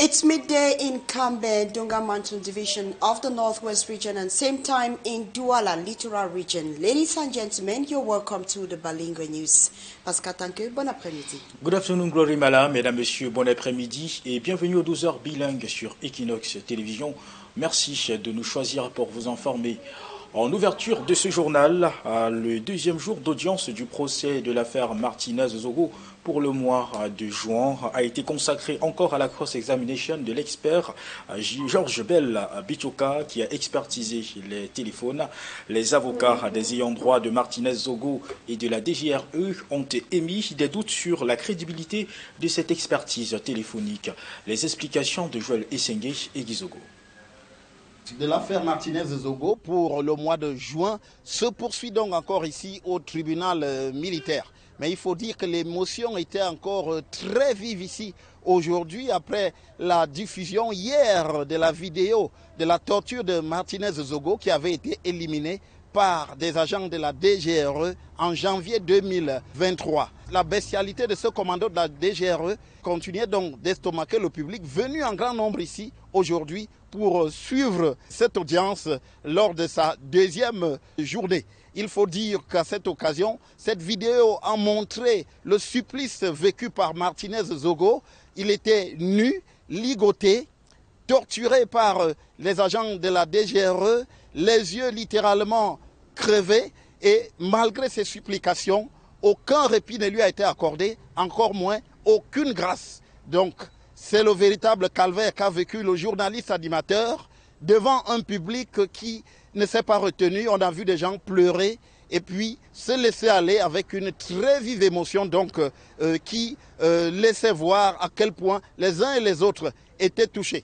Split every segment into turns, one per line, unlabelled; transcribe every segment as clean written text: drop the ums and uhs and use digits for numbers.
It's midday in Kambe, Dunga Mountain Division of the Northwest Region, and same time in Douala Littoral Region. Ladies and gentlemen, you're welcome to the Balingue News. Pascal Tanke, bon après-midi.
Good afternoon, Glory Mala, mesdames, messieurs, bon après-midi et bienvenue aux 12h bilingues sur Équinoxe Télévision. Merci de nous choisir pour vous informer. En ouverture de ce journal, le deuxième jour d'audience du procès de l'affaire Martinez Zogo pour le mois de juin a été consacré encore à la cross-examination de l'expert Georges Bichoka qui a expertisé les téléphones. Les avocats des ayants droit de Martinez Zogo et de la DGRE ont émis des doutes sur la crédibilité de cette expertise téléphonique. Les explications de Joël Essengé et Guy Zogo.
De l'affaire Martinez Zogo pour le mois de juin se poursuit donc encore ici au tribunal militaire. Mais il faut dire que l'émotion était encore très vive ici aujourd'hui après la diffusion hier de la vidéo de la torture de Martinez Zogo qui avait été éliminée par des agents de la DGRE en janvier 2023. La bestialité de ce commando de la DGRE continuait donc d'estomaquer le public venu en grand nombre ici aujourd'hui pour suivre cette audience lors de sa deuxième journée. Il faut dire qu'à cette occasion, cette vidéo a montré le supplice vécu par Martinez Zogo. Il était nu, ligoté, torturé par les agents de la DGRE, les yeux littéralement crevés et malgré ses supplications, aucun répit ne lui a été accordé, encore moins aucune grâce. Donc, c'est le véritable calvaire qu'a vécu le journaliste animateur devant un public qui ne s'est pas retenu. On a vu des gens pleurer et puis se laisser aller avec une très vive émotion donc, qui laissait voir à quel point les uns et les autres étaient touchés.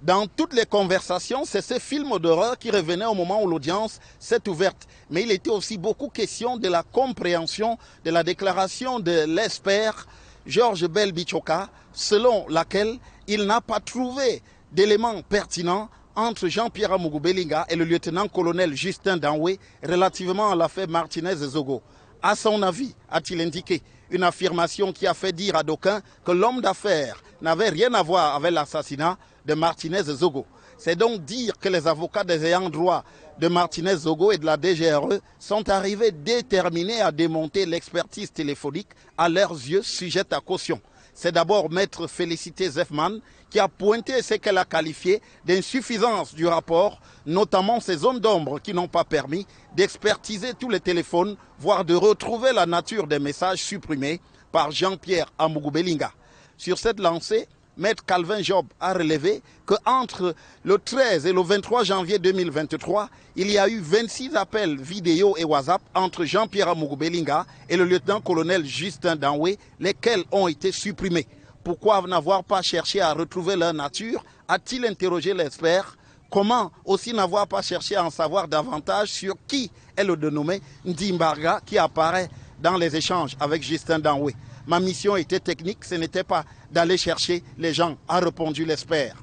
Dans toutes les conversations, c'est ce film d'horreur qui revenait au moment où l'audience s'est ouverte. Mais il était aussi beaucoup question de la compréhension de la déclaration de l'expert Georges Bichoka, selon laquelle il n'a pas trouvé d'éléments pertinents entre Jean-Pierre Belinga et le lieutenant-colonel Justin Danoué relativement à l'affaire Martinez Zogo. À son avis, a-t-il indiqué, une affirmation qui a fait dire à d'aucuns que l'homme d'affaires n'avait rien à voir avec l'assassinat de Martinez Zogo. C'est donc dire que les avocats des ayants droit de Martinez Zogo et de la DGRE sont arrivés déterminés à démonter l'expertise téléphonique à leurs yeux sujette à caution. C'est d'abord maître Félicité Zefman qui a pointé ce qu'elle a qualifié d'insuffisance du rapport, notamment ces zones d'ombre qui n'ont pas permis d'expertiser tous les téléphones, voire de retrouver la nature des messages supprimés par Jean-Pierre Belinga. Sur cette lancée, Maître Calvin Job a relevé qu'entre le 13 et le 23 janvier 2023, il y a eu 26 appels vidéo et WhatsApp entre Jean-Pierre Belinga et le lieutenant-colonel Justin Danoué, lesquels ont été supprimés. Pourquoi n'avoir pas cherché à retrouver leur nature? A-t-il interrogé l'expert? Comment aussi n'avoir pas cherché à en savoir davantage sur qui est le dénommé Ndimbarga qui apparaît dans les échanges avec Justin Danoué? Ma mission était technique, ce n'était pas d'aller chercher les gens, a répondu l'expert.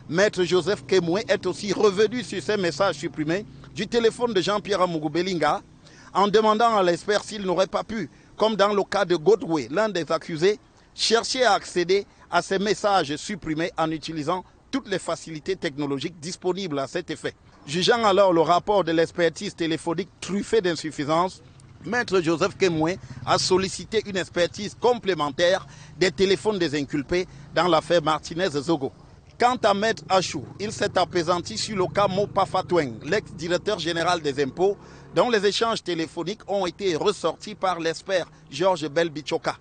Maître Joseph Kemoué est aussi revenu sur ces messages supprimés du téléphone de Jean-Pierre Belinga en demandant à l'expert s'il n'aurait pas pu, comme dans le cas de Godway, l'un des accusés, chercher à accéder à ces messages supprimés en utilisant toutes les facilités technologiques disponibles à cet effet. Jugeant alors le rapport de l'expertise téléphonique truffé d'insuffisance, Maître Joseph Kemoué a sollicité une expertise complémentaire des téléphones des inculpés dans l'affaire Martinez Zogo. Quant à Maître Achou, il s'est apaisanti sur le cas Mopa Fatoueng, l'ex-directeur général des impôts, dont les échanges téléphoniques ont été ressortis par l'expert Georges Bichoka.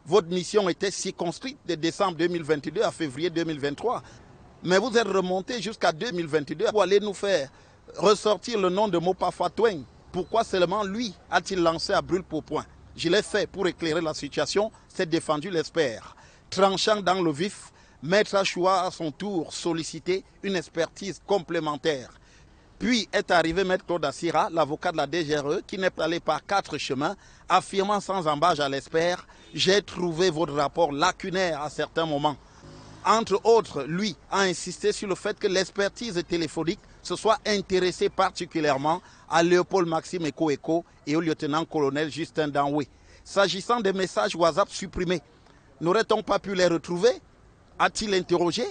Votre mission était circonscrite de décembre 2022 à février 2023. Mais vous êtes remonté jusqu'à 2022 pour aller nous faire ressortir le nom de Mopa Fatoueng. Pourquoi seulement lui a-t-il lancé à brûle-pourpoint? Je l'ai fait pour éclairer la situation, s'est défendu l'expert. Tranchant dans le vif, Maître Achoua à son tour sollicité une expertise complémentaire. Puis est arrivé Maître Claude Assira, l'avocat de la DGRE, qui n'est allé par 4 chemins, affirmant sans embâche à l'expert « J'ai trouvé votre rapport lacunaire à certains moments ». Entre autres, lui a insisté sur le fait que l'expertise téléphonique se soit intéressée particulièrement à Léopold Maxime Eko et au lieutenant-colonel Justin Danoué. S'agissant des messages WhatsApp supprimés, n'aurait-on pas pu les retrouver? A-t-il interrogé?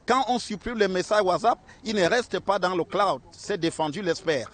Quand on supprime les messages WhatsApp, ils ne restent pas dans le cloud. C'est défendu, l'espère.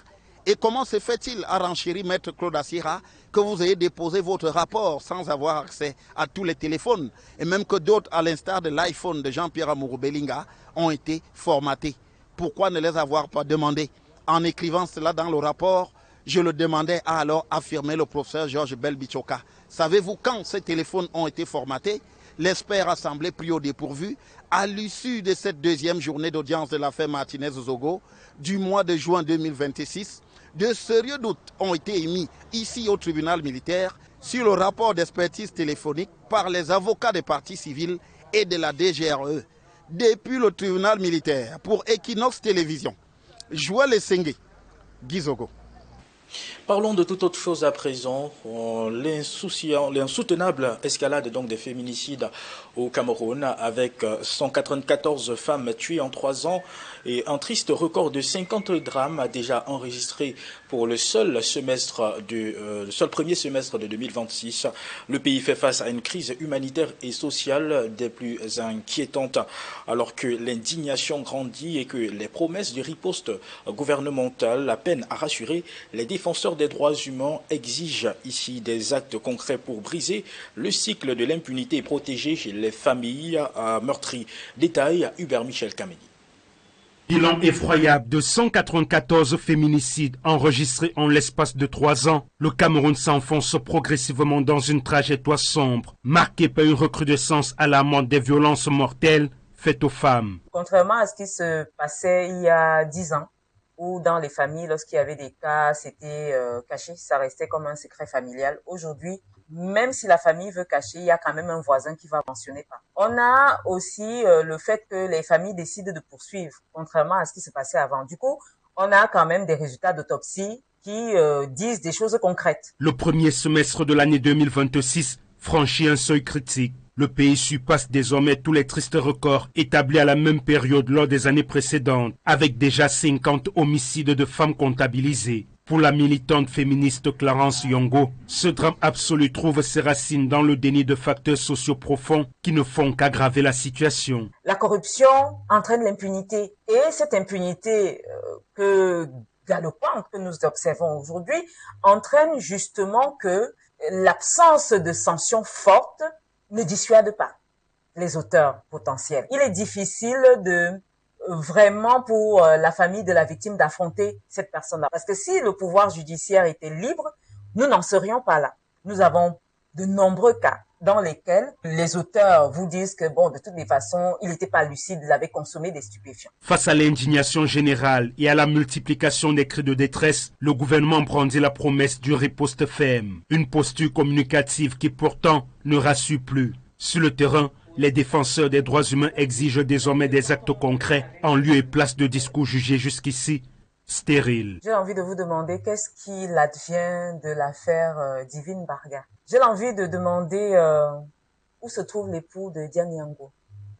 Et comment se fait-il, a renchéri Maître Claude Assira, que vous ayez déposé votre rapport sans avoir accès à tous les téléphones, et même que d'autres, à l'instar de l'iPhone de Jean-Pierre Amourou Belinga, ont été formatés? Pourquoi ne les avoir pas demandés? En écrivant cela dans le rapport, je le demandais, a alors affirmé le professeur Georges Belbichoka. Savez-vous quand ces téléphones ont été formatés? L'expert assemblée pris au dépourvu à l'issue de cette deuxième journée d'audience de l'affaire Martinez Zogo du mois de juin 2026. De sérieux doutes ont été émis ici au tribunal militaire sur le rapport d'expertise téléphonique par les avocats des parties civiles et de la DGRE. Depuis le tribunal militaire pour Équinoxe Télévision, Jouait les Sengue, Zogo.
Parlons de toute autre chose à présent. L'insoutenable escalade donc des féminicides au Cameroun, avec 194 femmes tuées en 3 ans et un triste record de 50 drames déjà enregistrés pour le seul premier semestre de 2026. Le pays fait face à une crise humanitaire et sociale des plus inquiétantes, alors que l'indignation grandit et que les promesses de riposte gouvernementale peinent à rassurer. Les défenseurs des droits humains exigent ici des actes concrets pour briser le cycle de l'impunité et protéger les familles meurtries. Détail, Hubert Michel Kameni.
Bilan effroyable de 194 féminicides enregistrés en l'espace de 3 ans. Le Cameroun s'enfonce progressivement dans une trajectoire sombre, marquée par une recrudescence alarmante des violences mortelles faites aux femmes.
Contrairement à ce qui se passait il y a 10 ans, où dans les familles, lorsqu'il y avait des cas, c'était caché, ça restait comme un secret familial. Aujourd'hui, même si la famille veut cacher, il y a quand même un voisin qui va mentionner pas. On a aussi le fait que les familles décident de poursuivre, contrairement à ce qui se passait avant. Du coup, on a quand même des résultats d'autopsie qui disent des choses concrètes.
Le premier semestre de l'année 2026 franchit un seuil critique. Le pays surpasse désormais tous les tristes records établis à la même période lors des années précédentes, avec déjà 50 homicides de femmes comptabilisés. Pour la militante féministe Clarence Yongo, ce drame absolu trouve ses racines dans le déni de facteurs sociaux profonds qui ne font qu'aggraver la situation.
La corruption entraîne l'impunité, et cette impunité galopante que nous observons aujourd'hui entraîne justement que l'absence de sanctions fortes ne dissuade pas les auteurs potentiels. Il est difficile vraiment pour la famille de la victime d'affronter cette personne-là. Parce que si le pouvoir judiciaire était libre, nous n'en serions pas là. Nous avons de nombreux cas dans lesquels les auteurs vous disent que bon, de toutes les façons, il n'était pas lucide, il avait consommé des stupéfiants.
Face à l'indignation générale et à la multiplication des cris de détresse, le gouvernement brandit la promesse d'une riposte ferme. Une posture communicative qui pourtant ne rassure plus. Sur le terrain, les défenseurs des droits humains exigent désormais des actes concrets en lieu et place de discours jugés jusqu'ici stériles.
J'ai envie de vous demander qu'est-ce qu'il advient de l'affaire Divine Barga. J'ai envie de demander où se trouve l'époux de Diane Yango.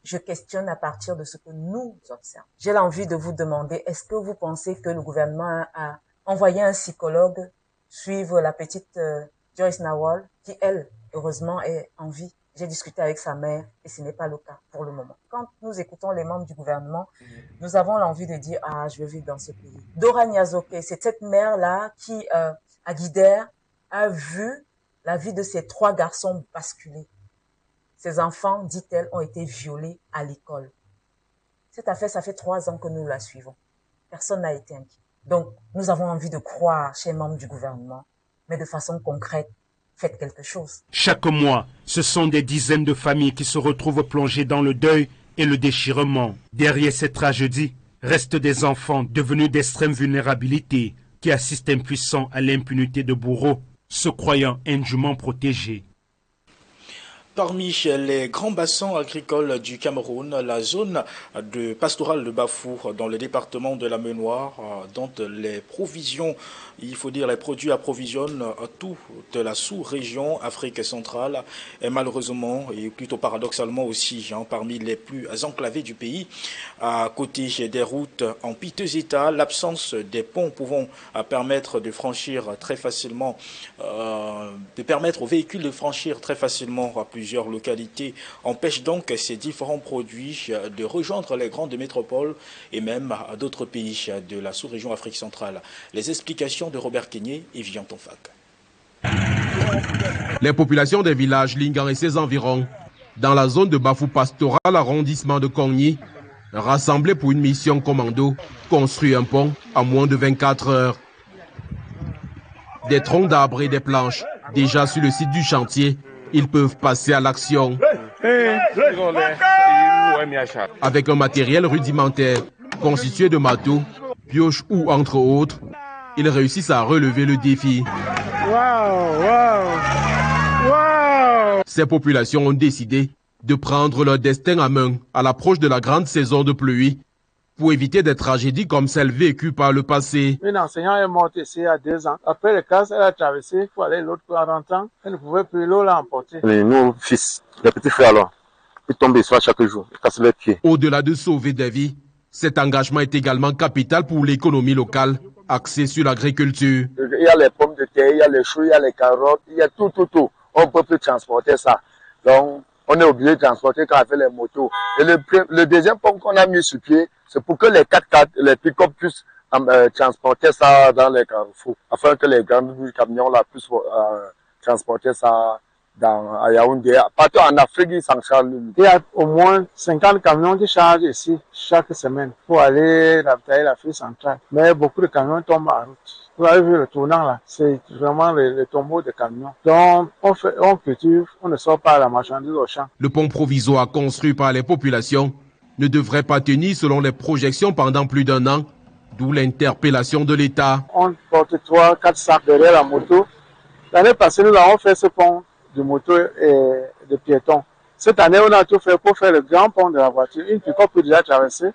Je questionne à partir de ce que nous observons. J'ai envie de vous demander, est-ce que vous pensez que le gouvernement a envoyé un psychologue suivre la petite Joyce Nawal, qui elle, heureusement, est en vie? J'ai discuté avec sa mère et ce n'est pas le cas pour le moment. Quand nous écoutons les membres du gouvernement, nous avons l'envie de dire « Ah, je veux vivre dans ce pays ». Dora Nyazoke, c'est cette mère-là qui, à Guider, a vu la vie de ses 3 garçons basculer. Ses enfants, dit-elle, ont été violés à l'école. Cette affaire, ça fait 3 ans que nous la suivons. Personne n'a été inquiet. Donc, nous avons envie de croire chez les membres du gouvernement, mais de façon concrète. Faites quelque chose.
Chaque mois, ce sont des dizaines de familles qui se retrouvent plongées dans le deuil et le déchirement. Derrière cette tragédie, restent des enfants devenus d'extrême vulnérabilité qui assistent impuissants à l'impunité de bourreaux, se croyant indûment protégés.
Parmi les grands bassins agricoles du Cameroun, la zone de pastorale de Bafou, dans le département de la Ménoire, dont les provisions, il faut dire les produits approvisionnent toute la sous-région Afrique centrale, est malheureusement et plutôt paradoxalement aussi parmi les plus enclavés du pays. À côté des routes en piteux état, l'absence des ponts pouvant permettre de franchir très facilement, de permettre aux véhicules de franchir très facilement plusieurs plusieurs localités empêchent donc ces différents produits de rejoindre les grandes métropoles et même d'autres pays de la sous-région Afrique centrale. Les explications de Robert Kenyé et Vian Tonfak.
Les populations des villages Lingan et ses environs, dans la zone de Bafou Pastoral, arrondissement de Kongni, rassemblés pour une mission commando, construit un pont en moins de 24 heures. Des troncs d'arbres et des planches, déjà sur le site du chantier, ils peuvent passer à l'action. Avec un matériel rudimentaire, constitué de marteaux, pioches ou entre autres, ils réussissent à relever le défi. Ces populations ont décidé de prendre leur destin à main à l'approche de la grande saison de pluie pour éviter des tragédies comme celles vécues par le passé.
Une enseignante est morte ici il y a 2 ans. Après le cas, elle a traversé pour aller de l'autre côté en rentrant. Elle ne pouvait plus, l'eau l'a emporté.
Nos fils, les petits frères alors, ils tombent sur chaque jour, ils cassent les pieds.
Au-delà de sauver des vies, cet engagement est également capital pour l'économie locale, axée sur l'agriculture.
Il y a les pommes de terre, il y a les choux, il y a les carottes, il y a tout. On ne peut plus transporter ça. Donc, on est obligé de transporter quand on fait les motos. Et le deuxième pont qu'on a mis sur pied, c'est pour que les 4x4, les pick-up puissent transporter ça dans les carrefours, afin que les grands camions là puissent transporter ça à Yaoundé. Partout en Afrique, ils s'en chargent.
Il y a au moins 50 camions qui chargent ici chaque semaine pour aller ravitailler l'Afrique centrale. Mais beaucoup de camions tombent en route. Vous avez vu le tournant là, c'est vraiment le tombeau de camions. Donc on cultive, on ne sort pas la marchandise au champ.
Le pont provisoire construit par les populations ne devrait pas tenir selon les projections pendant plus d'1 an, d'où l'interpellation de l'État.
On porte 3-4 sacs derrière la moto. L'année passée, nous avons fait ce pont de moto et de piétons. Cette année, on a tout fait pour faire le grand pont de la voiture. Une pick-up peut déjà traverser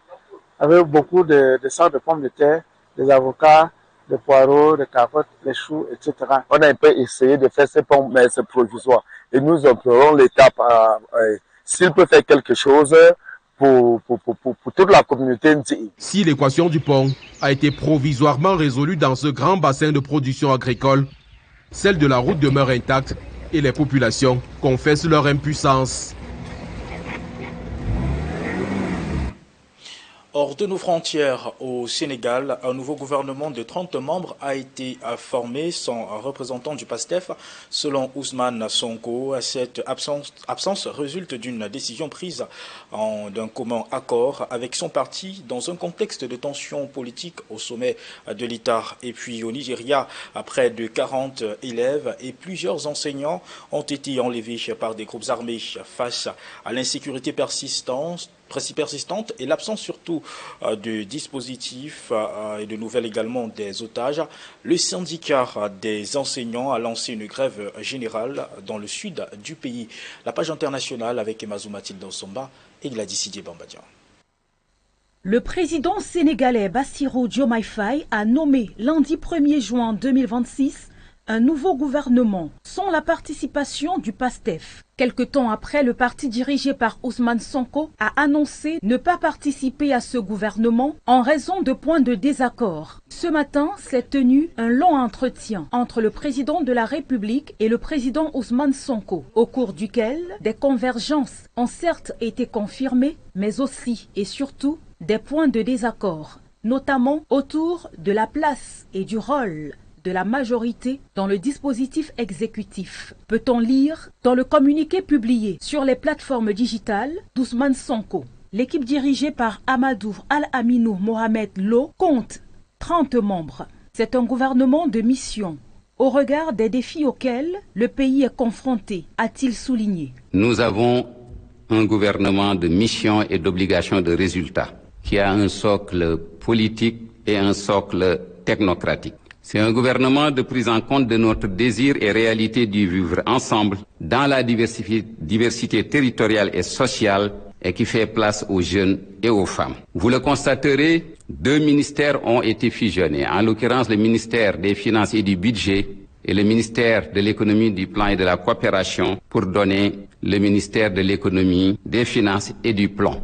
avec beaucoup de sacs de pommes de terre, des avocats, des poireaux, des carottes, des choux, etc.
On a un peu essayé de faire ce pont, mais c'est provisoire. Et nous implorons l'État, s'il peut faire quelque chose pour toute la communauté.
Si l'équation du pont a été provisoirement résolue dans ce grand bassin de production agricole, celle de la route demeure intacte et les populations confessent leur impuissance.
Hors de nos frontières, au Sénégal, un nouveau gouvernement de 30 membres a été formé sans représentant du PASTEF. Selon Ousmane Sonko, cette absence résulte d'une décision prise d'un commun accord avec son parti dans un contexte de tension politique au sommet de l'État. Et puis au Nigeria, près de 40 élèves et plusieurs enseignants ont été enlevés par des groupes armés face à l'insécurité persistante et l'absence surtout de dispositifs et de nouvelles également des otages. Le syndicat des enseignants a lancé une grève générale dans le sud du pays. La page internationale avec Emazou Mathilde Nsomba et Gladys Sidié Bambadian.
Le président sénégalais Bassirou Diomaye Faye a nommé lundi 1er juin 2026 un nouveau gouvernement sans la participation du PASTEF. Quelque temps après, le parti dirigé par Ousmane Sonko a annoncé ne pas participer à ce gouvernement en raison de points de désaccord. Ce matin, s'est tenu un long entretien entre le président de la République et le président Ousmane Sonko, au cours duquel des convergences ont certes été confirmées, mais aussi et surtout des points de désaccord, notamment autour de la place et du rôle de la majorité dans le dispositif exécutif. Peut-on lire dans le communiqué publié sur les plateformes digitales d'Ousmane Sonko. L'équipe dirigée par Amadou Al-Aminou Mohamed Lo compte 30 membres. C'est un gouvernement de mission au regard des défis auxquels le pays est confronté, a-t-il souligné.
Nous avons un gouvernement de mission et d'obligation de résultat qui a un socle politique et un socle technocratique. C'est un gouvernement de prise en compte de notre désir et réalité du vivre ensemble dans la diversité territoriale et sociale et qui fait place aux jeunes et aux femmes. Vous le constaterez, 2 ministères ont été fusionnés, en l'occurrence le ministère des Finances et du Budget et le ministère de l'Économie, du Plan et de la Coopération pour donner le ministère de l'Économie, des Finances et du Plan.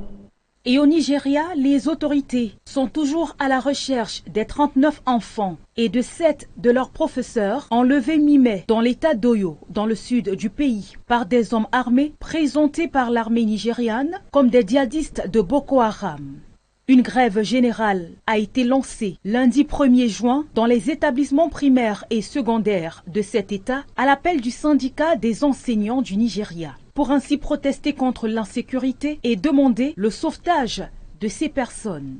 Et au Nigeria, les autorités sont toujours à la recherche des 39 enfants et de 7 de leurs professeurs enlevés mi-mai dans l'état d'Oyo, dans le sud du pays, par des hommes armés présentés par l'armée nigériane comme des djihadistes de Boko Haram. Une grève générale a été lancée lundi 1er juin dans les établissements primaires et secondaires de cet État à l'appel du syndicat des enseignants du Nigeria, pour ainsi protester contre l'insécurité et demander le sauvetage de ces personnes.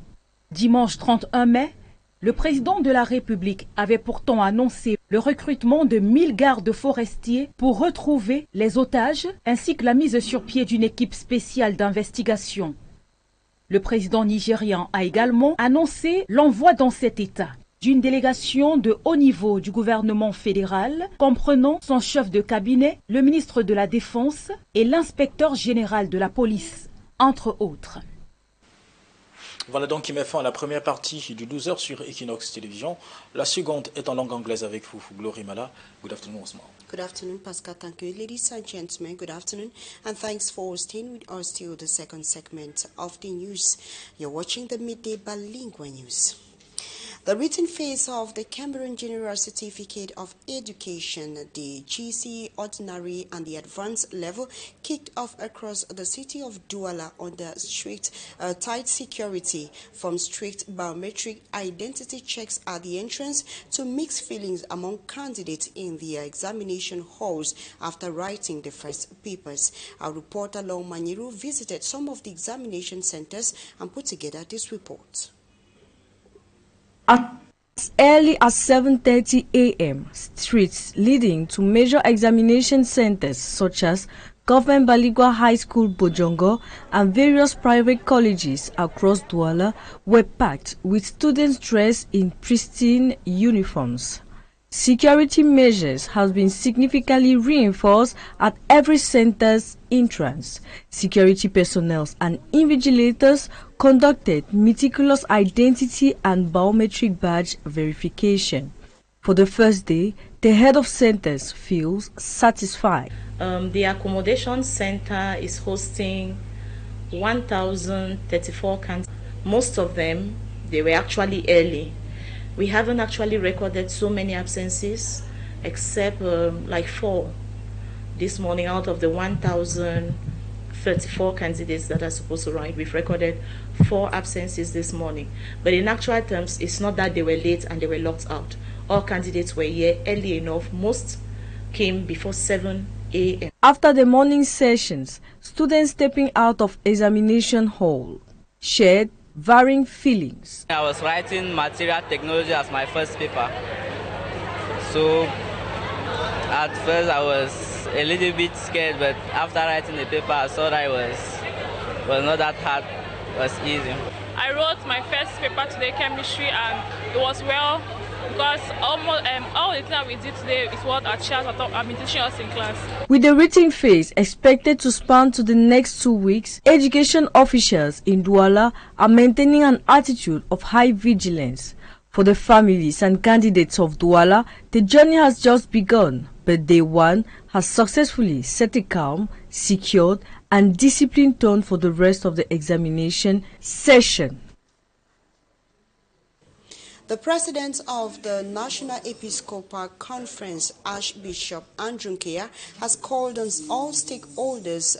Dimanche 31 mai, le président de la République avait pourtant annoncé le recrutement de 1000 gardes forestiers pour retrouver les otages ainsi que la mise sur pied d'une équipe spéciale d'investigation. Le président nigérian a également annoncé l'envoi dans cet État d'une délégation de haut niveau du gouvernement fédéral, comprenant son chef de cabinet, le ministre de la Défense et l'inspecteur général de la police, entre autres.
Voilà donc qui met fin à la première partie du 12h sur Équinoxe Télévision. La seconde est en langue anglaise avec vous, Glory Mala. Good afternoon, Osman.
Good afternoon, Pascal. Thank you. Ladies and gentlemen, good afternoon. And thanks for staying with us till the second segment of the news. You're watching the midday bilingual news. The written phase of the Cameroon General Certificate of Education, the GC Ordinary and the Advanced level, kicked off across the city of Douala under strict tight security, from strict biometric identity checks at the entrance to mixed feelings among candidates in their examination halls after writing the first papers. Our reporter Long Maniru visited some of the examination centers and put together this report.
As early as 7:30 a.m., streets leading to major examination centers such as Government Baligwa High School Bojongo and various private colleges across Douala were packed with students dressed in pristine uniforms. Security measures have been significantly reinforced at every center's entrance. Security personnel and invigilators conducted meticulous identity and biometric badge verification. For the first day, the head of centers feels satisfied.
The accommodation center is hosting 1,034 candidates. Most of them, they were actually early. We haven't actually recorded so many absences, except like 4 this morning out of the 1,034 candidates that are supposed to write. We've recorded 4 absences this morning. But in actual terms, it's not that they were late and they were locked out. All candidates were here early enough. Most came before 7 a.m.
After the morning sessions, students stepping out of examination hall shared varying feelings.
I was writing material technology as my first paper. So at first I was a little bit scared, but after writing the paper I saw that it was not that hard, it was easy.
I wrote my first paper today, chemistry, and it was well because almost all the things that we did today is what our teachers have been teaching us in class.
With the written phase expected to span to the next 2 weeks, education officials in Douala are maintaining an attitude of high vigilance. For the families and candidates of Douala, the journey has just begun, but day one has successfully set a calm, secured, and disciplined tone for the rest of the examination session.
The president of the National Episcopal Conference, Archbishop Andrew Nkea, has called on all stakeholders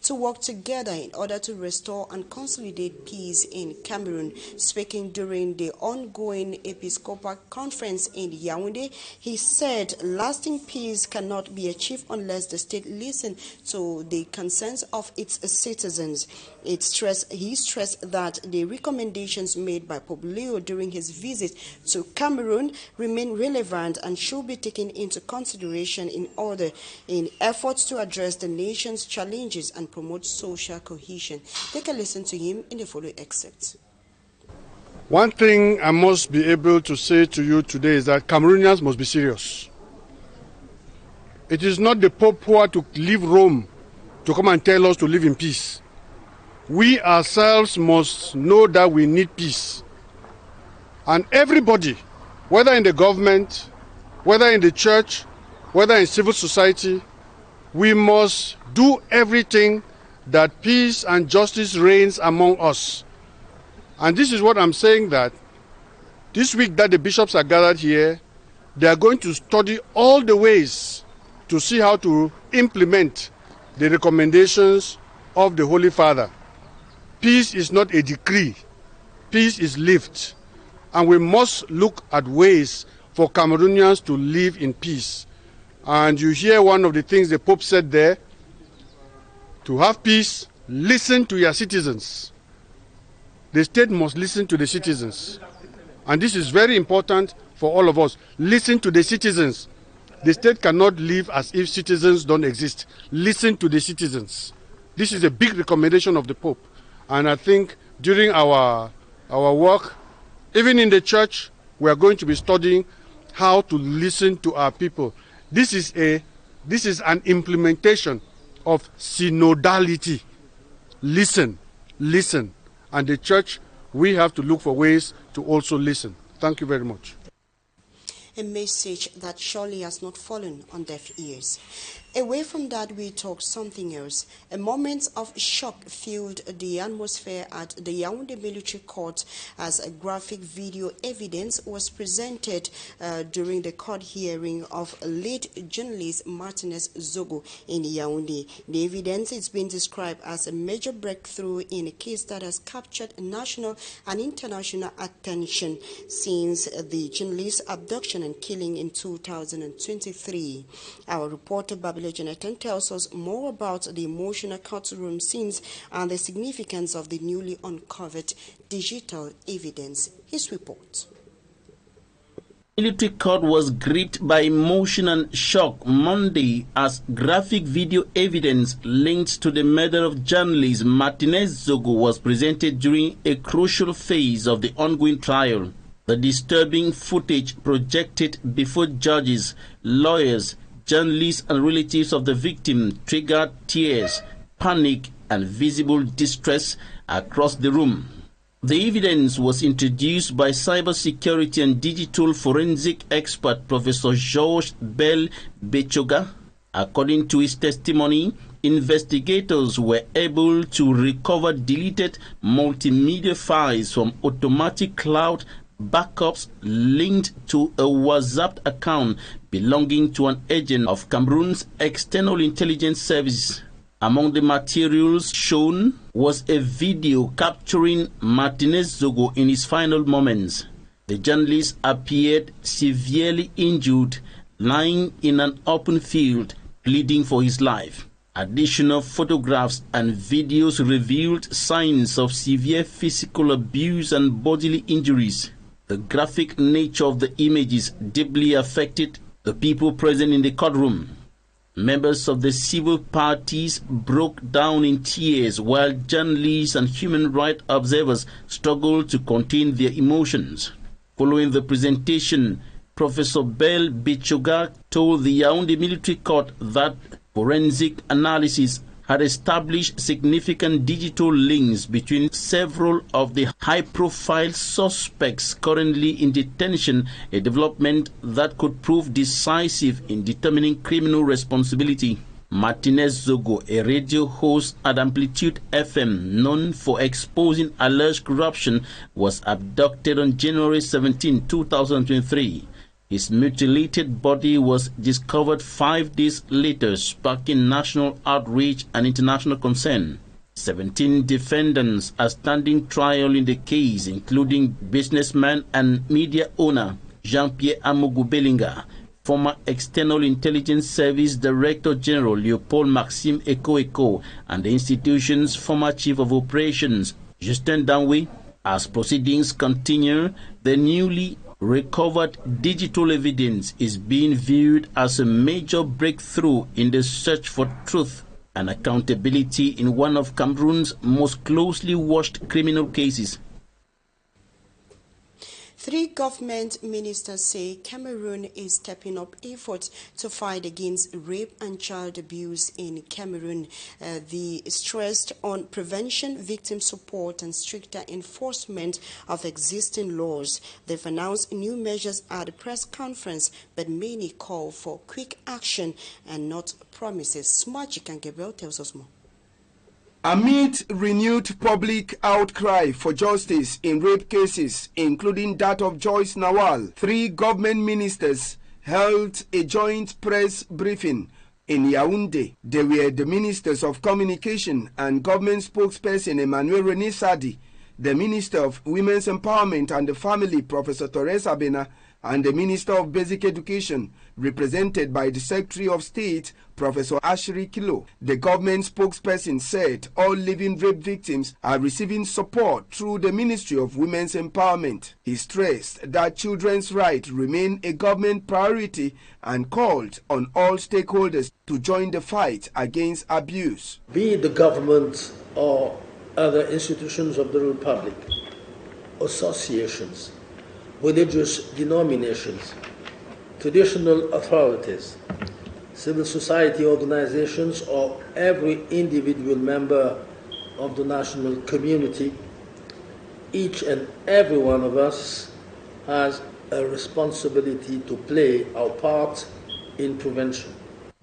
to work together in order to restore and consolidate peace in Cameroon. Speaking during the ongoing Episcopal Conference in Yaoundé, he said lasting peace cannot be achieved unless the state listens to the concerns of its citizens. He stressed that the recommendations made by Pope Leo during his visit to Cameroon remain relevant and should be taken into consideration in efforts to address the nation's challenges and promote social cohesion. Take a listen to him in the following excerpt.
One thing I must be able to say to you today is that Cameroonians must be serious. It is not the Pope who are to leave Rome to come and tell us to live in peace. We ourselves must know that we need peace. And everybody, whether in the government, whether in the church, whether in civil society, we must do everything that peace and justice reigns among us. And this is what I'm saying, that this week that the bishops are gathered here, they are going to study all the ways to see how to implement the recommendations of the Holy Father. Peace is not a decree. Peace is lived. And we must look at ways for Cameroonians to live in peace. And you hear one of the things the Pope said there: to have peace, listen to your citizens. The state must listen to the citizens. And this is very important for all of us. Listen to the citizens. The state cannot live as if citizens don't exist. Listen to the citizens. This is a big recommendation of the Pope. And I think during our work, even in the church, we are going to be studying how to listen to our people. This is an implementation of synodality. Listen, listen. And the church, we have to look for ways to also listen. Thank you very much.
A message that surely has not fallen on deaf ears. Away from that, we talk something else. A moment of shock filled the atmosphere at the Yaoundé Military Court as a graphic video evidence was presented during the court hearing of late journalist Martinez Zogo in Yaoundé. The evidence is being described as a major breakthrough in a case that has captured national and international attention since the journalist's abduction and killing in 2023. Our reporter Jonathan tells us more about the emotional courtroom scenes and the significance of the newly uncovered digital evidence. His report.
Military court was gripped by emotion and shock Monday as graphic video evidence linked to the murder of journalist Martinez Zogo was presented during a crucial phase of the ongoing trial. The disturbing footage projected before judges, lawyers, journalists and relatives of the victim triggered tears, panic and visible distress across the room. The evidence was introduced by cybersecurity and digital forensic expert Professor Georges Bell Bechoga. According to his testimony, investigators were able to recover deleted multimedia files from automatic cloud backups linked to a WhatsApp account belonging to an agent of Cameroon's external intelligence service. Among the materials shown was a video capturing Martinez Zogo in his final moments. The journalist appeared severely injured, lying in an open field, pleading for his life. Additional photographs and videos revealed signs of severe physical abuse and bodily injuries. The graphic nature of the images deeply affected the people present in the courtroom. Members of the civil parties broke down in tears while journalists and human rights observers struggled to contain their emotions. Following the presentation, Professor Bell Bichoga told the Yaoundé Military Court that forensic analysis had established significant digital links between several of the high-profile suspects currently in detention, a development that could prove decisive in determining criminal responsibility. Martinez Zogo, a radio host at Amplitude FM known for exposing alleged corruption, was abducted on January 17, 2023. His mutilated body was discovered 5 days later, sparking national outrage and international concern. 17 defendants are standing trial in the case, including businessman and media owner Jean-Pierre Amougou Belinga, former External Intelligence Service Director General Leopold Maxime Eko, and the institution's former Chief of Operations, Justin Danwe. As proceedings continue, the newly recovered digital evidence is being viewed as a major breakthrough in the search for truth and accountability in one of Cameroon's most closely watched criminal cases.
3 government ministers say Cameroon is stepping up efforts to fight against rape and child abuse in Cameroon. They stressed on prevention, victim support, and stricter enforcement of existing laws. They've announced new measures at a press conference, but many call for quick action and not promises. Smagic and Gabriel tells us more.
Amid renewed public outcry for justice in rape cases, including that of Joyce Nawal, 3 government ministers held a joint press briefing in Yaoundé. They were the Ministers of Communication and Government Spokesperson Emmanuel René Sadi, the Minister of Women's Empowerment and the Family, Professor Teresa Bena, and the Minister of Basic Education, represented by the Secretary of State, Professor Ashiri Kilo. The government spokesperson said all living rape victims are receiving support through the Ministry of Women's Empowerment. He stressed that children's rights remain a government priority and called on all stakeholders to join the fight against abuse.
Be it the government or other institutions of the Republic, associations, religious denominations, traditional authorities, civil society organizations, or every individual member of the national community, each and every one of us has a responsibility to play our part in prevention.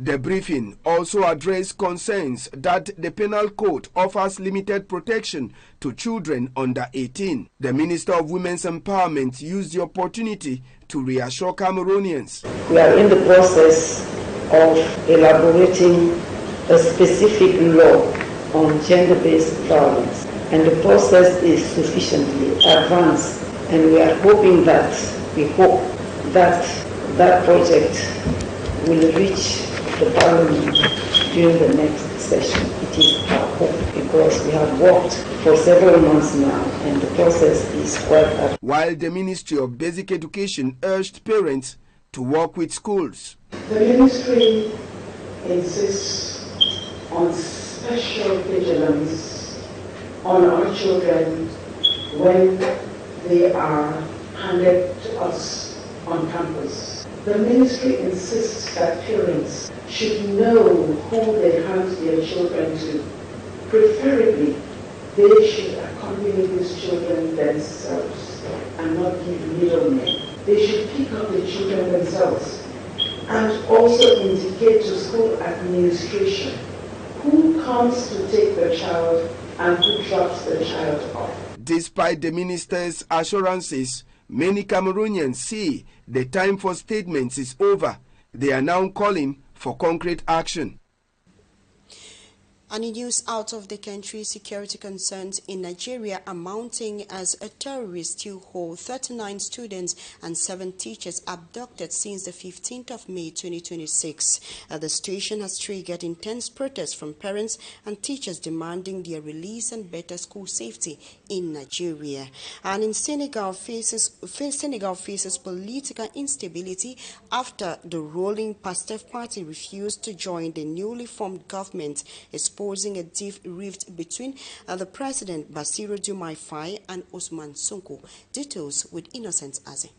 The briefing also addressed concerns that the penal code offers limited protection to children under 18. The Minister of Women's Empowerment used the opportunity to reassure Cameroonians.
We are in the process of elaborating a specific law on gender-based violence, and the process is sufficiently advanced, and we are hoping that, that project will reach the Parliament during the next session. It is our hope, because we have worked for several months now and the process is quite advanced.
While the Ministry of Basic Education urged parents to work with schools.
The ministry insists on special vigilance on our children when they are handed to us on campus. The ministry insists that parents should know who they hand their children to. Preferably, they should accompany these children themselves and not give middlemen. They should pick up the children themselves and also indicate to school administration who comes to take the child and who drops the child off.
Despite the minister's assurances, many Cameroonians see the time for statements is over. They are now calling for concrete action.
And in news out of the country, security concerns in Nigeria are mounting as a terrorist still hold 39 students and 7 teachers abducted since the 15th of May 2026. The situation has triggered intense protests from parents and teachers demanding their release and better school safety in Nigeria. And in Senegal faces political instability after the ruling PASTEF party refused to join the newly formed government, exposing a deep rift between the President Bassirou Diomaye Faye and Ousmane Sonko. Details with Innocent Aze.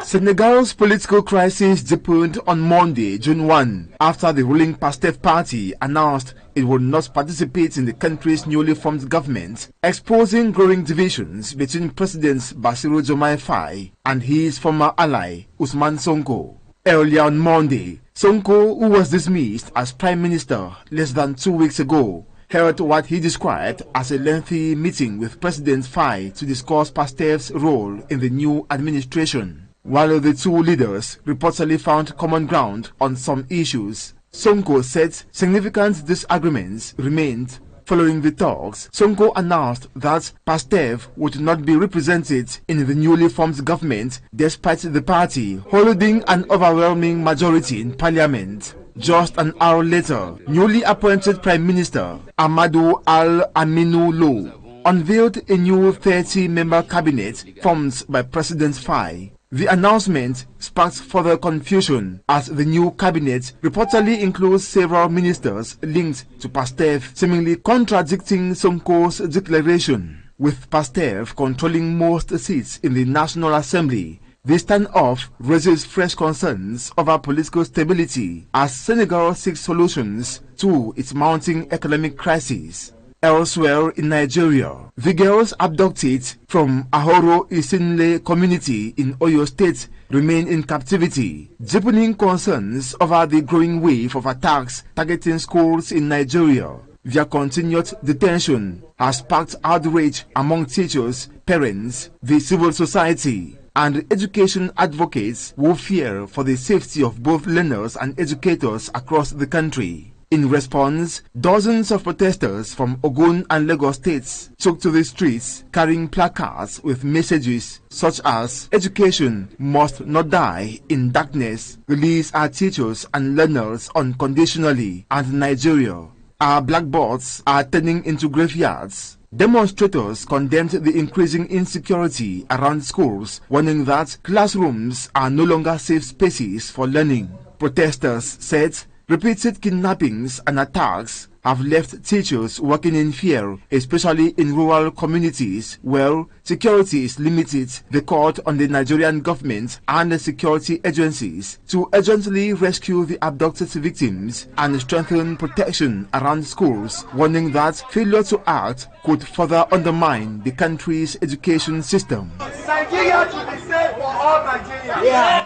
Senegal's political crisis deepened on Monday, June 1, after the ruling PASTEF party announced it would not participate in the country's newly formed government, exposing growing divisions between President Bassirou Diomaye Faye and his former ally, Ousmane Sonko. Earlier on Monday, Sonko, who was dismissed as Prime Minister less than 2 weeks ago, held what he described as a lengthy meeting with President Faye to discuss PASTEF's role in the new administration. While the two leaders reportedly found common ground on some issues, Sonko said significant disagreements remained. Following the talks, Sonko announced that PASTEF would not be represented in the newly formed government despite the party holding an overwhelming majority in parliament. Just an hour later, newly appointed Prime Minister Amadou Al-Aminou Lo unveiled a new 30-member cabinet formed by President Faye. The announcement sparked further confusion as the new cabinet reportedly includes several ministers linked to PASTEF, seemingly contradicting Sonko's declaration. With PASTEF controlling most seats in the National Assembly, this standoff raises fresh concerns over political stability as Senegal seeks solutions to its mounting economic crisis. Elsewhere in Nigeria, the girls abducted from Ahoro Isinle community in Oyo State remain in captivity, deepening concerns over the growing wave of attacks targeting schools in Nigeria. via continued detention has sparked outrage among teachers, parents, the civil society, and education advocates who fear for the safety of both learners and educators across the country. In response, dozens of protesters from Ogun and Lagos states took to the streets carrying placards with messages such as "Education must not die in darkness," "Release our teachers and learners unconditionally," and "Nigeria, our blackboards are turning into graveyards." Demonstrators condemned the increasing insecurity around schools, warning that classrooms are no longer safe spaces for learning. Protesters said repeated kidnappings and attacks have left teachers working in fear, especially in rural communities where security is limited. They called on the Nigerian government and the security agencies to urgently rescue the abducted victims and strengthen protection around schools, warning that failure to act could further undermine the country's education system.
Nigeria should be safe for all Nigerians. Yeah.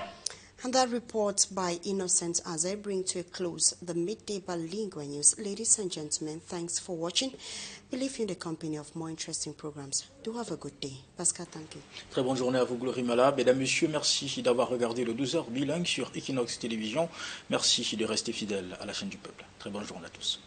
And that report by Innocent as I bring to a close the midday bilingual news. Ladies and gentlemen, thanks for watching. We leave you in the company of more interesting programs. Do have a good day. Pascal, thank you.
Très bonne journée à vous, Glory Mala. Mesdames, Messieurs, merci d'avoir regardé le 12h bilingue sur Équinoxe Télévision. Merci de rester fidèles à la chaîne du peuple. Très bonne journée à tous.